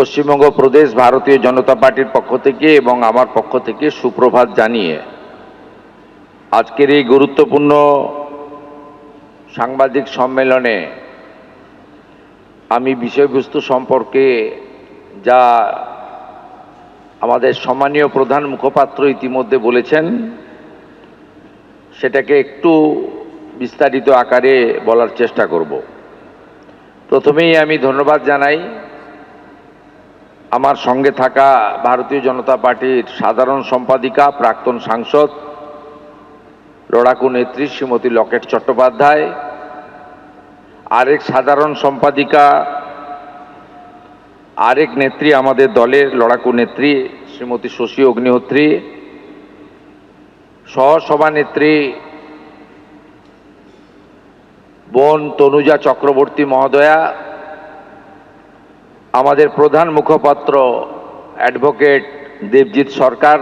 পশ্চিমবঙ্গ প্রদেশ ভারতীয় জনতা পার্টির পক্ষ থেকে এবং আমার পক্ষ থেকে সুপ্রভাত জানিয়ে আজকের এই গুরুত্বপূর্ণ সাংবাদিক সম্মেলনে আমি বিষয়বস্তু সম্পর্কে যা আমাদের সম্মানীয় প্রধান মুখপাত্র ইতিমধ্যে বলেছেন সেটাকে একটু বিস্তারিত আকারে বলার চেষ্টা করব। প্রথমেই আমি ধন্যবাদ জানাই আমার সঙ্গে থাকা ভারতীয় জনতা পার্টির সাধারণ সম্পাদিকা প্রাক্তন সাংসদ লড়াকু নেত্রী শ্রীমতী লকেট চট্টোপাধ্যায়, আরেক সাধারণ সম্পাদিকা আরেক নেত্রী আমাদের দলের লড়াকু নেত্রী শ্রীমতী শশী অগ্নিহোত্রী, সহসভানেত্রী বোন তনুজা চক্রবর্তী মহোদয়া, আমাদের প্রধান মুখপাত্র অ্যাডভোকেট দেবজিৎ সরকার,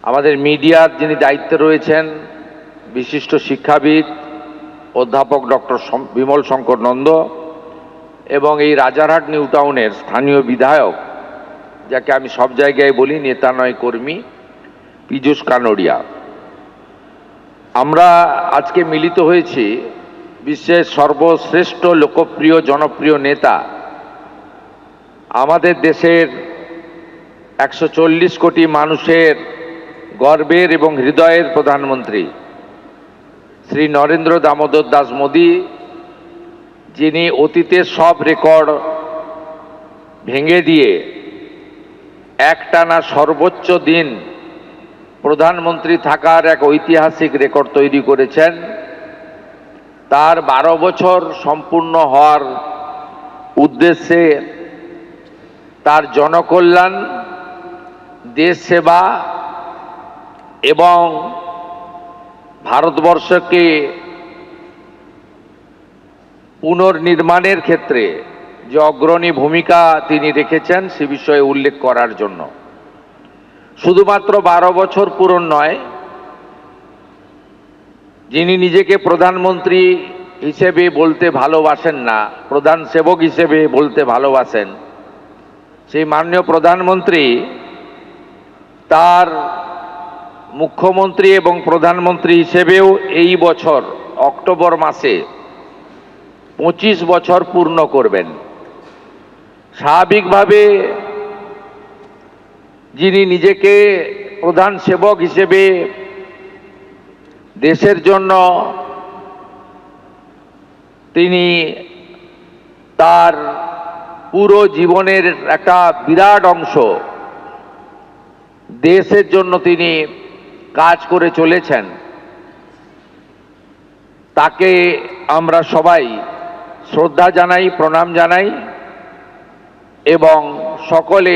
আমাদের মিডিয়ার যিনি দায়িত্বে রয়েছেন বিশিষ্ট শিক্ষাবিদ অধ্যাপক ডক্টর বিমল শঙ্কর নন্দ এবং এই রাজারহাট নিউ টাউনের স্থানীয় বিধায়ক, যাকে আমি সব জায়গায় বলি নেতা নয় কর্মী, পীযূষ কানোডিয়া। আমরা আজকে মিলিত হয়েছি বিশ্বের সর্বশ্রেষ্ঠ লোকপ্রিয় জনপ্রিয় নেতা, আমাদের দেশের 140 কোটি মানুষের গর্বের এবং হৃদয়ের প্রধানমন্ত্রী শ্রী নরেন্দ্র দামোদর দাস মোদী, যিনি অতীতের সব রেকর্ড ভেঙে দিয়ে একটানা সর্বোচ্চ দিন প্রধানমন্ত্রী থাকার এক ঐতিহাসিক রেকর্ড তৈরি করেছেন। তার 12 বছর সম্পূর্ণ হওয়ার উদ্দেশ্যে তার জনকল্যাণ, দেশ সেবা এবং ভারতবর্ষকে পুনর্নির্মাণের ক্ষেত্রে যে অগ্রণী ভূমিকা তিনি রেখেছেন সে বিষয়ে উল্লেখ করার জন্য শুধুমাত্র 12 বছর পূরণ নয়, যিনি নিজেকে প্রধানমন্ত্রী হিসেবে বলতে ভালোবাসেন না, প্রধান সেবক হিসেবে বলতে ভালোবাসেন, সেই মাননীয় প্রধানমন্ত্রী তার মুখ্যমন্ত্রী এবং প্রধানমন্ত্রী হিসেবেও এই বছর অক্টোবর মাসে 25 বছর পূর্ণ করবেন। স্বাভাবিকভাবে যিনি নিজেকে প্রধান সেবক হিসেবে দেশের জন্য তিনি তার পুরো জীবনের একটা বিরাট অংশ দেশের জন্য তিনি কাজ করে চলেছেন, তাকে আমরা সবাই শ্রদ্ধা জানাই, প্রণাম জানাই এবং সকলে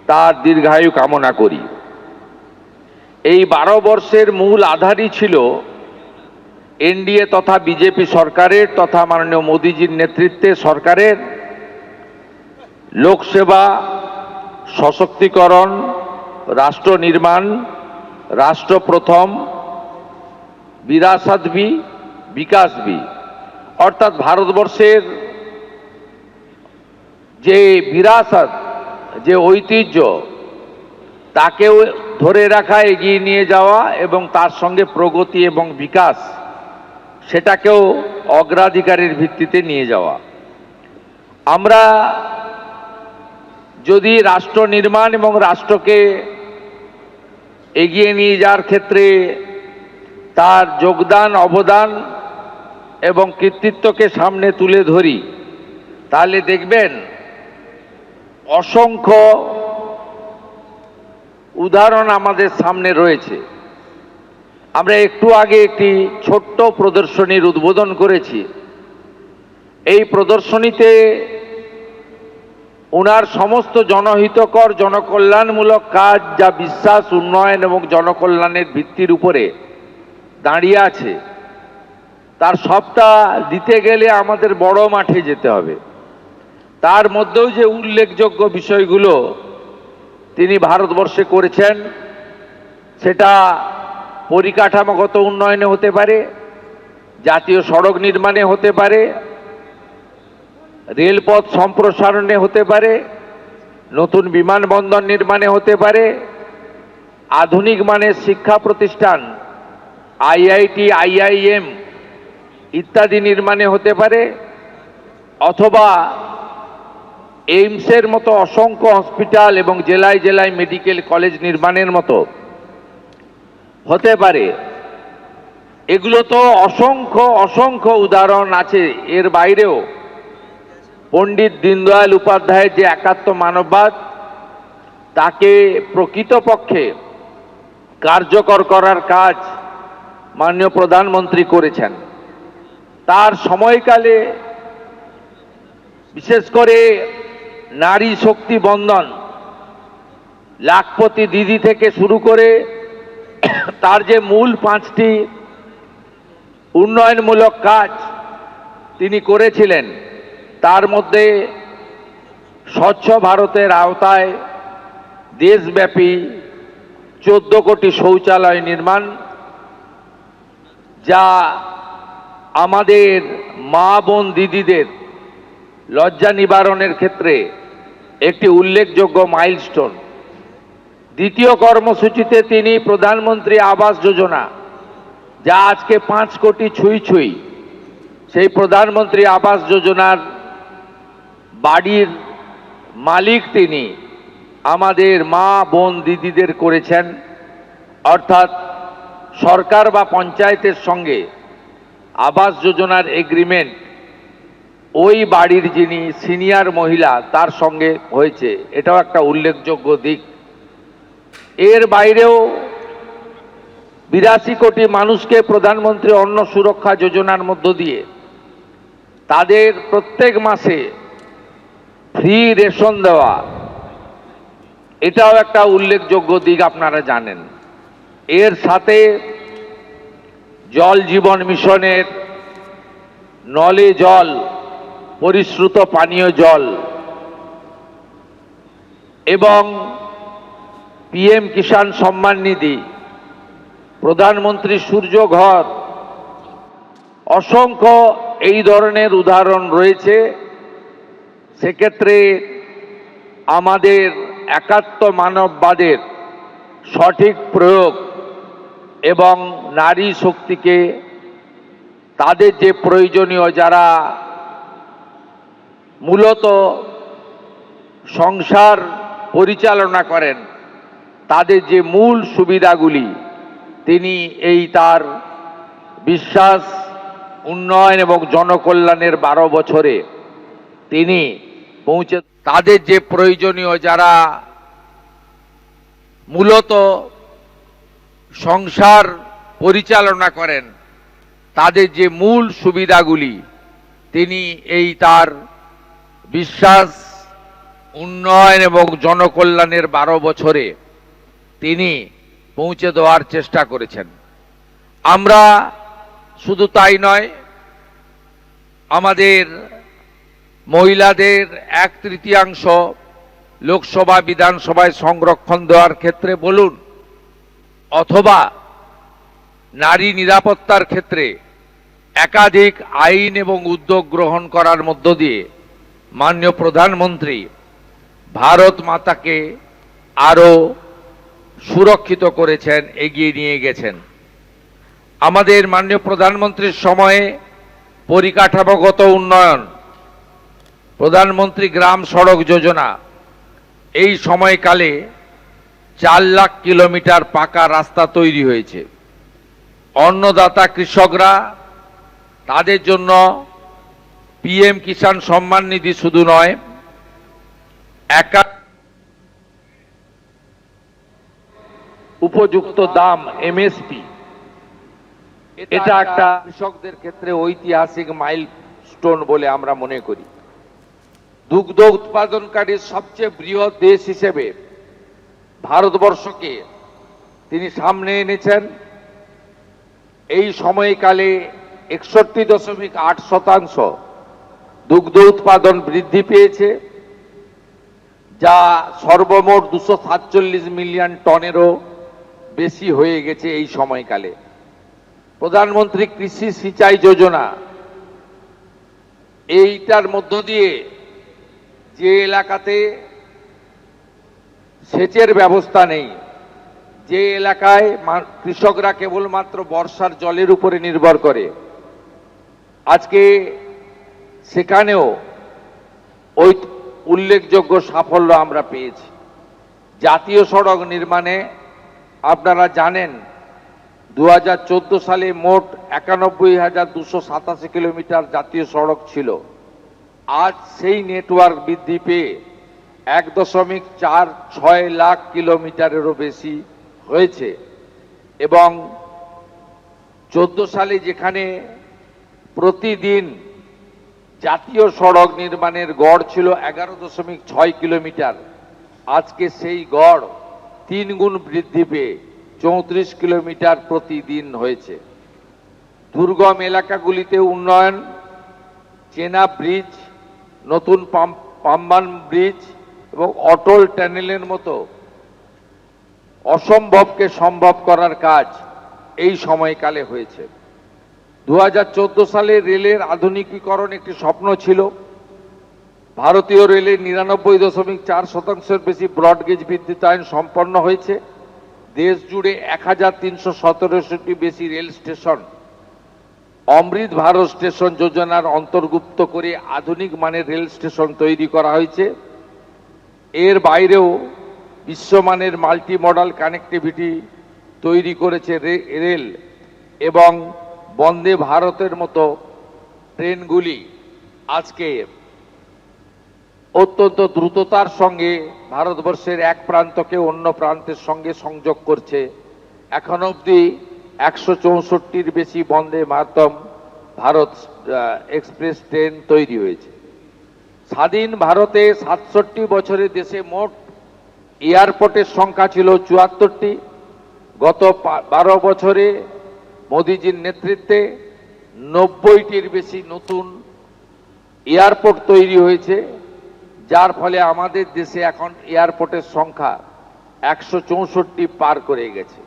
তার দীর্ঘায়ু কামনা করি। এই 12 বর্ষের মূল আধারই ছিল এনডিএ তথা বিজেপি সরকারের তথা মাননীয় মোদীজির নেতৃত্বে সরকারের লোকসেবা, সশক্তিকরণ, রাষ্ট্র নির্মাণ, রাষ্ট্র প্রথম, বিরাসত ভি বিকাশ ভি, অর্থাৎ ভারতবর্ষের যে বিরাসত, যে ঐতিহ্য তাকেও ধরে রাখা, এগিয়ে নিয়ে যাওয়া এবং তার সঙ্গে প্রগতি এবং বিকাশ সেটাকেও অগ্রাধিকারের ভিত্তিতে নিয়ে যাওয়া। আমরা যদি রাষ্ট্র নির্মাণ এবং রাষ্ট্রকে এগিয়ে নিয়ে যাওয়ার ক্ষেত্রে তার যোগদান, অবদান এবং কৃতিত্বকে সামনে তুলে ধরি, তাহলে দেখবেন অসংখ্য উদাহরণ আমাদের সামনে রয়েছে। আমরা একটু আগে একটি ছোট্ট প্রদর্শনীর উদ্বোধন করেছি। এই প্রদর্শনীতে ওনার সমস্ত জনহিতকর, জনকল্যাণমূলক কাজ যা বিশ্বাস, উন্নয়ন এবং জনকল্যাণের ভিত্তির উপরে দাঁড়িয়ে আছে, তার সবটা দিতে গেলে আমাদের বড় মাঠে যেতে হবে। তার মধ্যেও যে উল্লেখযোগ্য বিষয়গুলো তিনি ভারতবর্ষে করেছেন, সেটা পরিকাঠামোগত উন্নয়নে হতে পারে, জাতীয় সড়ক নির্মাণে হতে পারে, রেলপথ সম্প্রসারণে হতে পারে, নতুন বিমানবন্দর নির্মাণে হতে পারে, আধুনিক মানের শিক্ষা প্রতিষ্ঠান আইআইটি, আইআইএম ইত্যাদি নির্মাণে হতে পারে, অথবা এইমসের মতো অসংখ্য হসপিটাল এবং জেলায় জেলায় মেডিকেল কলেজ নির্মাণের মতো হতে পারে। এগুলো তো অসংখ্য অসংখ্য উদাহরণ আছে। এর বাইরেও পণ্ডিত দীনদয়াল উপাধ্যায়ের যে একাত্ম মানববাদ, তাকে প্রকৃতপক্ষে কার্যকর করার কাজ মাননীয় প্রধানমন্ত্রী করেছেন। তার সময়কালে বিশেষ করে নারী শক্তি বন্দন, লাখপতি দিদি থেকে শুরু করে তার যে মূল 5টি উন্নয়নমূলক কাজ তিনি করেছিলেন, তার মধ্যে স্বচ্ছ ভারতের আওতায় দেশব্যাপী 14 কোটি শৌচালয় নির্মাণ, যা আমাদের মা বোন দিদিদের লজ্জা নিবারণের ক্ষেত্রে একটি উল্লেখযোগ্য মাইলস্টোন। দ্বিতীয় কর্মসূচিতে তিনি প্রধানমন্ত্রী আবাস যোজনা, যা আজকে 5 কোটি ছুঁই ছুঁই, সেই প্রধানমন্ত্রী আবাস যোজনার বাড়ির মালিক তিনি আমাদের মা বোন দিদিদের করেছেন। অর্থাৎ সরকার বা পঞ্চায়েতের সঙ্গে আবাস যোজনার এগ্রিমেন্ট ওই বাড়ির যিনি সিনিয়র মহিলা তার সঙ্গে হয়েছে, এটাও একটা উল্লেখযোগ্য দিক। এর বাইরেও 82 কোটি মানুষকে প্রধানমন্ত্রী অন্ন সুরক্ষা যোজনার মধ্য দিয়ে তাদের প্রত্যেক মাসে ফ্রি রেশন দেওয়া, এটাও একটা উল্লেখযোগ্য দিক, আপনারা জানেন। এর সাথে জল জীবন মিশনের নলে জল, পরিশ্রুত পানীয় জল এবং পিএম কিষাণ সম্মান নিধি, প্রধানমন্ত্রী সূর্য ঘর, অসংখ্য এই ধরনের উদাহরণ রয়েছে। সেক্ষেত্রে আমাদের একাত্ম মানববাদের সঠিক প্রয়োগ এবং নারী শক্তিকে তাদের যে প্রয়োজনীয়, যারা মূলত সংসার পরিচালনা করেন, তাদের যে মূল সুবিধাগুলি তিনি এই তার বিশ্বাস, উন্নয়ন এবং জনকল্যাণের 12 বছরে তিনি পৌঁছে, তাদের যে প্রয়োজনীয়, যারা মূলত সংসার পরিচালনা করেন, তাদের যে মূল সুবিধাগুলি তিনি এই তার বিশ্বাস, উন্নয়ন এবং জনকল্যাণের 12 বছরে তিনি পৌঁছে দেওয়ার চেষ্টা করেছেন। আমরা শুধু তাই নয়, আমাদের মহিলাদের 1/3 লোকসভা বিধানসভায় সংরক্ষণ দেওয়ার ক্ষেত্রে বলুন, অথবা নারী নিরাপত্তার ক্ষেত্রে একাধিক আইন এবং উদ্যোগ গ্রহণ করার মধ্য দিয়ে মাননীয় প্রধানমন্ত্রী ভারত মাতাকে আরো সুরক্ষিত করেছেন, এগিয়ে নিয়ে গেছেন। আমাদের মাননীয় প্রধানমন্ত্রীর সময়ে পরিকাঠামোগত উন্নয়ন, প্রধানমন্ত্রী গ্রাম সড়ক যোজনা, এই সময়কালে 4 লাখ কিলোমিটার পাকা রাস্তা তৈরি হয়েছে। অন্নদাতা কৃষকরা, তাদের জন্য পিএম কিষাণ সম্মান নিধি শুধু নয়, উপযুক্ত দাম এমএসপি, এটা একটা কৃষকদের ক্ষেত্রে ঐতিহাসিক মাইলস্টোন বলে আমরা মনে করি। দুগ্ধ উৎপাদনকারী সবচেয়ে বৃহৎ দেশ হিসেবে ভারতবর্ষকে তিনি সামনে এনেছেন। এই সময়কালে 61.8% দুগ্ধ উৎপাদন বৃদ্ধি পেয়েছে, যা সর্বমোট 247 মিলিয়ন টনেরও বেশি হয়ে গেছে এই সময়কালে। প্রধানমন্ত্রী কৃষি সিঁচাই যোজনা এইটার মধ্য দিয়ে যে এলাকাতে সেচের ব্যবস্থা নেই, যে এলাকায় কৃষকরা কেবলমাত্র বর্ষার জলের উপরে নির্ভর করে, আজকে সেখানেও ওই উল্লেখযোগ্য সাফল্য আমরা পেয়েছি। জাতীয় সড়ক নির্মাণে আপনারা জানেন 2014 সালে মোট 91,287 কিলোমিটার জাতীয় সড়ক ছিল। আজ সেই নেটওয়ার্ক বৃদ্ধি পেয়ে 1.46 লাখ কিলোমিটারেরও বেশি হয়েছে এবং 14 সালে যেখানে প্রতিদিন জাতীয় সড়ক নির্মাণের গড় ছিল 11.6 কিলোমিটার, আজকে সেই গড় 3 গুণ বৃদ্ধি পেয়ে 34 কিলোমিটার প্রতিদিন হয়েছে। দুর্গম এলাকাগুলিতে উন্নয়ন, চেনা ব্রিজ, নতুন পাম্বান ব্রিজ এবং অটল টানেলের মতো অসম্ভবকে সম্ভব করার কাজ এই সময়কালে হয়েছে। 2014 সালে রেলের আধুনিকীকরণ একটি স্বপ্ন ছিল। ভারতীয় রেলের 99.4% বেশি ব্রডগেজ বিদ্যুতায়ন সম্পন্ন হয়েছে। দেশ জুড়ে 1317টি বেশি রেল স্টেশন অমৃত ভারত স্টেশন যোজনার অন্তর্ভুক্ত করে আধুনিক মানের রেল স্টেশন তৈরি করা হয়েছে। এর বাইরেও বিশ্বমানের মাল্টি মডাল কানেক্টিভিটি তৈরি করেছে রেল এবং বন্দে ভারতের মতো ট্রেনগুলি আজকে অত্যন্ত দ্রুততার সঙ্গে ভারতবর্ষের এক প্রান্তকে অন্য প্রান্তের সঙ্গে সংযোগ করছে। এখন অবধি 164টির বেশি বন্দে ভারতম ভারত এক্সপ্রেস ট্রেন তৈরি হয়েছে। স্বাধীন ভারতে 67 বছরে দেশে মোট এয়ারপোর্টের সংখ্যা ছিল 74টি। গত 12 বছরে মোদিজির নেতৃত্বে 90টির বেশি নতুন এয়ারপোর্ট তৈরি হয়েছে, যার ফলে আমাদের দেশে এখন এয়ারপোর্টের সংখ্যা 164 পার করে গেছে।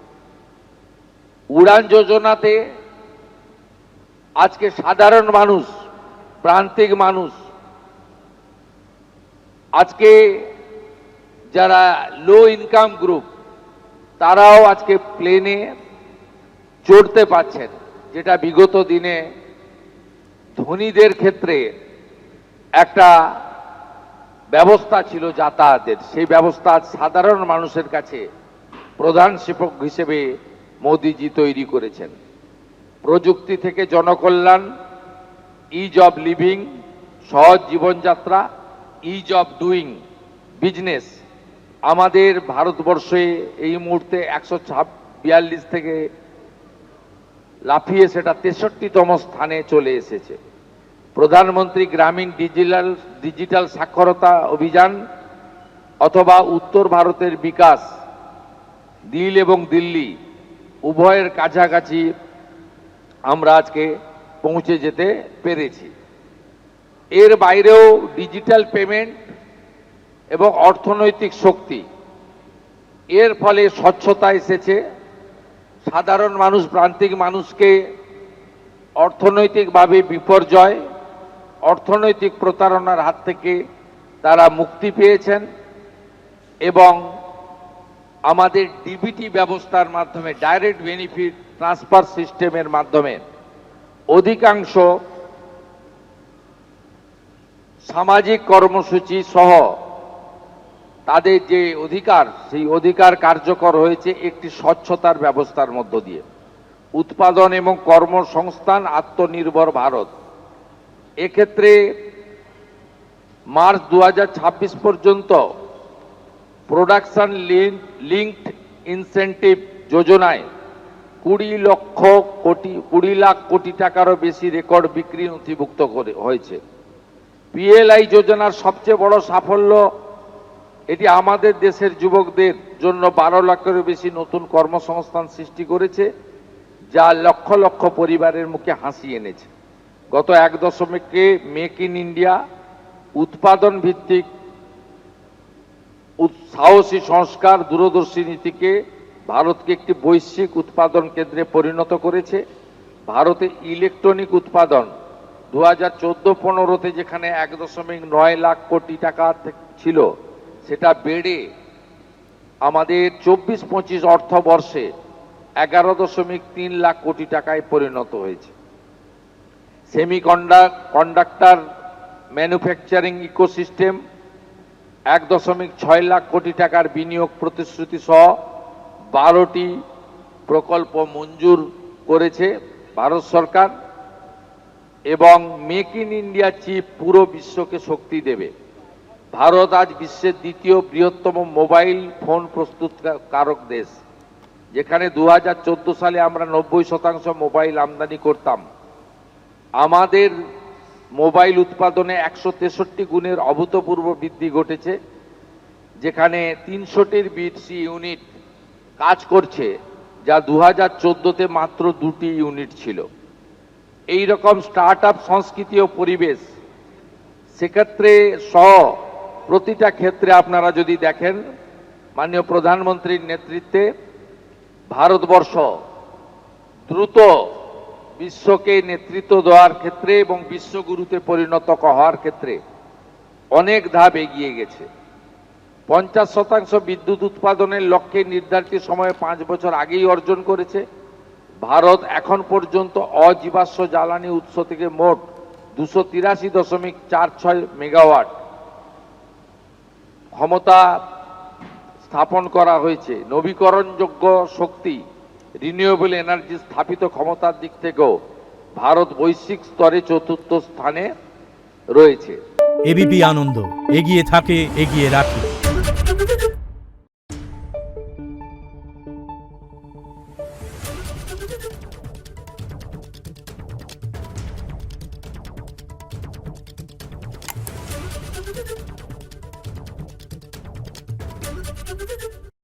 উড়ান যোজনাতে আজকে সাধারণ মানুষ, প্রান্তিক মানুষ, আজকে যারা লো ইনকাম গ্রুপ, তারাও আজকে প্লেনে চড়তে পারছেন, যেটা বিগত দিনে ধনীদের ক্ষেত্রে একটা ব্যবস্থা ছিল যাতায়াতের, সেই ব্যবস্থা সাধারণ মানুষের কাছে প্রধান সেবক হিসেবে মোদিজি তৈরি করেছেন। প্রযুক্তি থেকে জনকল্যাণ, ইজ অব লিভিং, সহজ জীবনযাত্রা, ইজ অব ডুইং বিজনেস, আমাদের ভারতবর্ষে এই মুহূর্তে 142 থেকে লাফিয়ে সেটা 63তম স্থানে চলে এসেছে। প্রধানমন্ত্রী গ্রামীণ ডিজিটাল সাক্ষরতা অভিযান অথবা উত্তর ভারতের বিকাশ, দিল এবং দিল্লি উভয়ের কাছাকাছি আমরা আজকে পৌঁছে যেতে পেরেছি। এর বাইরেও ডিজিটাল পেমেন্ট এবং অর্থনৈতিক শক্তি, এর ফলে স্বচ্ছতা এসেছে। সাধারণ মানুষ, প্রান্তিক মানুষকে অর্থনৈতিকভাবে বিপর্যয়, অর্থনৈতিক প্রতারণার হাত থেকে তারা মুক্তি পেয়েছেন এবং আমাদের ডিবিটি ব্যবস্থার মাধ্যমে, ডাইরেক্ট বেনিফিট ট্রান্সফার সিস্টেমের মাধ্যমে অধিকাংশ সামাজিক কর্মসূচি সহ তাদের যে অধিকার, সেই অধিকার কার্যকর হয়েছে একটি স্বচ্ছতার ব্যবস্থার মধ্য দিয়ে। উৎপাদন এবং কর্মসংস্থান, আত্মনির্ভর ভারত, এক্ষেত্রে মার্চ 2026 পর্যন্ত প্রোডাকশন লিঙ্কড ইনসেন্টিভ যোজনায় 20 লাখ কোটি টাকারও বেশি রেকর্ড বিক্রি নথিভুক্ত হয়েছে। পিএলআই যোজনার সবচেয়ে বড় সাফল্য, এটি আমাদের দেশের যুবকদের জন্য 12 লাখেরও বেশি নতুন কর্মসংস্থান সৃষ্টি করেছে, যা লক্ষ লক্ষ পরিবারের মুখে হাসি এনেছে। গত 1 দশকে মেক ইন ইন্ডিয়া, উৎপাদন ভিত্তিক সাহসী সংস্কার, দূরদর্শী নীতিকে ভারতকে একটি বৈশ্বিক উৎপাদন কেন্দ্রে পরিণত করেছে। ভারতে ইলেকট্রনিক উৎপাদন 2014-15-তে যেখানে 1.9 লাখ কোটি টাকা ছিল, সেটা বেড়ে আমাদের 24-25 অর্থবর্ষে 11.3 লাখ কোটি টাকায় পরিণত হয়েছে। সেমিকন্ডাক্টর ম্যানুফ্যাকচারিং ইকোসিস্টেম 1.6 লাখ কোটি টাকার বিনিয়োগ প্রতিশ্রুতি সহ 12টি প্রকল্প মঞ্জুর করেছে ভারত সরকার, এবং মেক ইন ইন্ডিয়া চিপ পুরো বিশ্বকে শক্তি দেবে। ভারত আজ বিশ্বের দ্বিতীয় বৃহত্তম মোবাইল ফোন প্রস্তুতকারক দেশ। যেখানে 2014 সালে আমরা 90% মোবাইল আমদানি করতাম, আমাদের মোবাইল উৎপাদনে 163 গুণের অভূতপূর্ব বৃদ্ধি ঘটেছে। যেখানে 300টির বেশি ইউনিট কাজ করছে, যা 2014-তে মাত্র 2টি ইউনিট ছিল। এই রকম স্টার্ট আপ সংস্কৃতি ও পরিবেশ সেক্ষেত্রে সহ প্রতিটা ক্ষেত্রে আপনারা যদি দেখেন, মাননীয় প্রধানমন্ত্রীর নেতৃত্বে ভারতবর্ষ দ্রুত বিশ্বকে নেতৃত্ব দেওয়ার ক্ষেত্রে এবং বিশ্বগুরুতে পরিণত হওয়ার ক্ষেত্রে অনেক ধাপ এগিয়ে গেছে। 50% বিদ্যুৎ উৎপাদনের লক্ষ্যে নির্ধারিত সময়ে 5 বছর আগেই অর্জন করেছে। ভারত এখন পর্যন্ত অজীবাশ্ম জ্বালানি উৎস থেকে মোট 283.46 মেগাওয়াট ক্ষমতা স্থাপন করা হয়েছে। নবীকরণযোগ্য শক্তি রিনিউয়েবল এনার্জি স্থাপিত ক্ষমতার দিক থেকেও ভারত বৈশ্বিক স্তরে 4র্থ স্থানে রয়েছে। এবিপি আনন্দ, এগিয়ে থাকে, এগিয়ে রাখে।